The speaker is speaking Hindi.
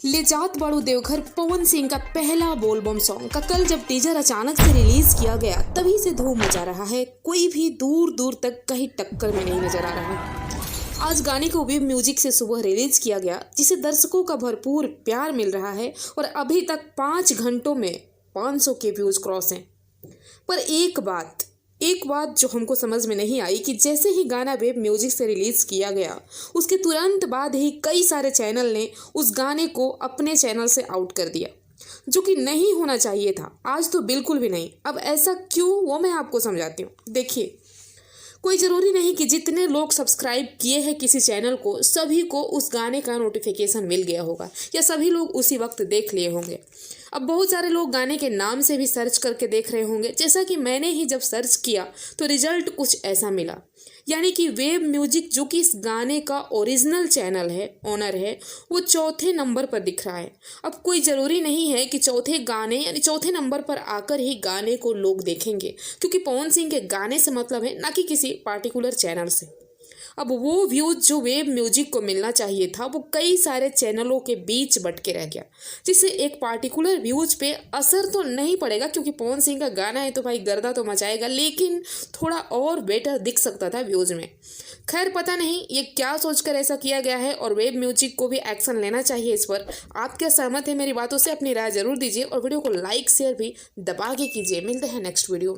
ले जात बाड़ू देवघर पवन सिंह का पहला बोलबम सॉन्ग का कल जब टीजर अचानक से रिलीज किया गया तभी से धूम मचा रहा है। कोई भी दूर दूर तक कहीं टक्कर में नहीं नजर आ रहा है। आज गाने को वेब म्यूजिक से सुबह रिलीज किया गया जिसे दर्शकों का भरपूर प्यार मिल रहा है और अभी तक 5 घंटों में 500 के व्यूज क्रॉस हैं। पर एक बात जो हमको समझ में नहीं आई कि जैसे ही गाना वेब म्यूजिक से रिलीज किया गया उसके तुरंत बाद ही कई सारे चैनल ने उस गाने को अपने चैनल से आउट कर दिया, जो कि नहीं होना चाहिए था। आज तो बिल्कुल भी नहीं। अब ऐसा क्यों, वो मैं आपको समझाती हूँ। देखिए, कोई ज़रूरी नहीं कि जितने लोग सब्सक्राइब किए हैं किसी चैनल को सभी को उस गाने का नोटिफिकेशन मिल गया होगा या सभी लोग उसी वक्त देख लिए होंगे। अब बहुत सारे लोग गाने के नाम से भी सर्च करके देख रहे होंगे, जैसा कि मैंने ही जब सर्च किया तो रिजल्ट कुछ ऐसा मिला। यानी कि वेब म्यूजिक जो कि इस गाने का ओरिजिनल चैनल है, ओनर है, वो 4थे नंबर पर दिख रहा है। अब कोई ज़रूरी नहीं है कि चौथे नंबर पर आकर ही गाने को लोग देखेंगे, क्योंकि पवन सिंह के गाने से मतलब है ना कि किसी पार्टिकुलर चैनल से। अब वो व्यूज जो वेब म्यूजिक को मिलना चाहिए था वो कई सारे चैनलों के बीच बट के रह गया, जिससे एक पार्टिकुलर व्यूज पे असर तो नहीं पड़ेगा, क्योंकि पवन सिंह का गाना है तो भाई गर्दा तो मचाएगा, लेकिन थोड़ा और बेटर दिख सकता था व्यूज में। खैर, पता नहीं ये क्या सोचकर ऐसा किया गया है और वेब म्यूजिक को भी एक्शन लेना चाहिए इस पर। आप क्या सहमत है मेरी बातों से? अपनी राय जरूर दीजिए और वीडियो को लाइक शेयर भी दबा के कीजिए। मिलते हैं नेक्स्ट वीडियो में।